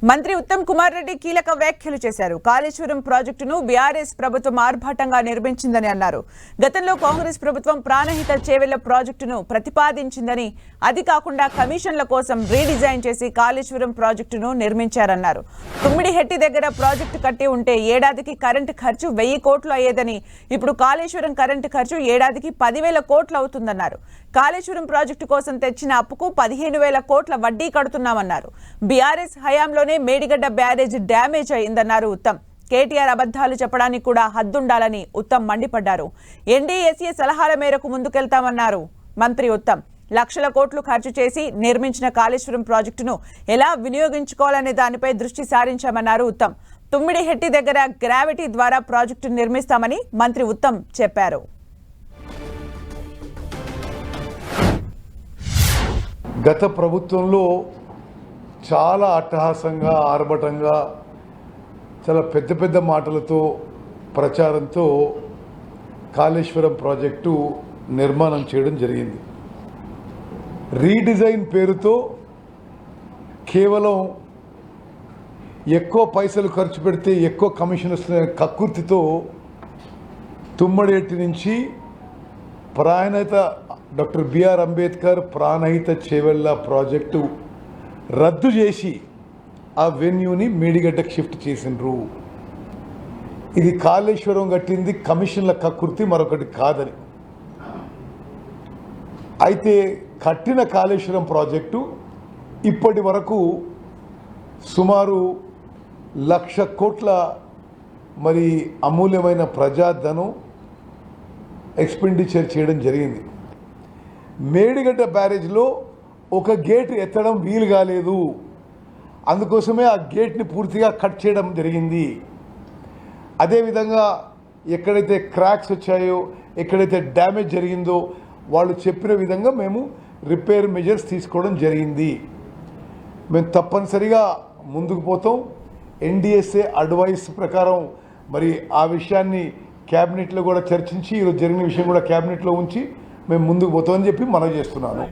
మంత్రి ఉత్తమ్ కుమార్ రెడ్డి కీలక వ్యాఖ్యలు చేశారు. కాళేశ్వరం ప్రాజెక్టును బీఆర్ఎస్ ప్రభుత్వం ఆర్భాటంగా నిర్మించిందని అన్నారు. గతంలో కాంగ్రెస్ ప్రభుత్వం ప్రాణహిత చేవెళ్ల ప్రాజెక్టును ప్రతిపాదించిందని, అది కాకుండా కమిషన్ల కోసం రీడిజైన్ చేసి కాళేశ్వరం ప్రాజెక్టును నిర్మించారన్నారు. తుమ్మిడిహెట్టి దగ్గర ప్రాజెక్టు కట్టి ఉంటే ఏడాదికి కరెంటు ఖర్చు 1000 కోట్లు అయ్యేదని, ఇప్పుడు కాళేశ్వరం కరెంటు ఖర్చు ఏడాదికి 10,000 కోట్లు అవుతుందన్నారు. కాళేశ్వరం ప్రాజెక్టు కోసం తెచ్చిన అప్పుకు 15,000 కోట్ల వడ్డీ కడుతున్నామన్నారు. బీఆర్ఎస్ హయాంలోనే మేడిగడ్డ బ్యారేజ్ డ్యామేజ్ అయిందన్నారు ఉత్తమ్. కేటీఆర్ అబద్ధాలు చెప్పడానికి కూడా హద్దుండాలని ఉత్తమ్ మండిపడ్డారు. ఎన్డీఎస్ఏ సలహాల మేరకు ముందుకెళ్తామన్నారు మంత్రి ఉత్తమ్. లక్షల కోట్లు ఖర్చు చేసి నిర్మించిన కాళేశ్వరం ప్రాజెక్టును ఎలా వినియోగించుకోవాలనే దానిపై దృష్టి సారించామన్నారు ఉత్తమ్. తుమ్మిడిహెట్టి దగ్గర గ్రావిటీ ద్వారా ప్రాజెక్టు నిర్మిస్తామని మంత్రి ఉత్తమ్ చెప్పారు. గత ప్రభుత్వంలో చాలా అట్టహాసంగా, ఆర్భటంగా, చాలా పెద్ద పెద్ద మాటలతో, ప్రచారంతో కాళేశ్వరం ప్రాజెక్టు నిర్మాణం చేయడం జరిగింది. రీడిజైన్ పేరుతో కేవలం ఎక్కువ పైసలు ఖర్చు పెడితే ఎక్కువ కమిషన్ వస్తుందనే కక్కుర్తితో తుమ్మడిహెట్టి నుంచి Pranahita doctor BR Ambedkar Pranahita Chevella project రద్దు చేసి ఆ వెన్యూని మేడిగడ్డకు షిఫ్ట్ చేసిండ్రు. ఇది కాళేశ్వరం కట్టింది కమిషన్ల కక్కుర్తి, మరొకటి కాదని. అయితే కట్టిన కాళేశ్వరం ప్రాజెక్టు ఇప్పటి వరకు సుమారు 1,00,000 కోట్ల మరి అమూల్యమైన ప్రజాధనం ఎక్స్పెండిచర్ చేయడం జరిగింది. మేడిగడ్డ బ్యారేజ్లో ఒక గేట్ ఎత్తడం వీలు కాలేదు. అందుకోసమే ఆ గేట్ని పూర్తిగా కట్ చేయడం జరిగింది. అదేవిధంగా ఎక్కడైతే క్రాక్స్ వచ్చాయో, ఎక్కడైతే డ్యామేజ్ జరిగిందో వాళ్ళు చెప్పిన విధంగా మేము రిపేర్ మెజర్స్ తీసుకోవడం జరిగింది. మేము తప్పనిసరిగా ముందుకు పోతాం. ఎన్డీఎస్ఏ అడ్వైస్ ప్రకారం మరి ఆ విషయాన్ని క్యాబినెట్లో కూడా చర్చించి ఈరోజు జరిగిన విషయం కూడా క్యాబినెట్లో ఉంచి మేము ముందుకు పోతామని చెప్పి మనవి చేస్తున్నాను.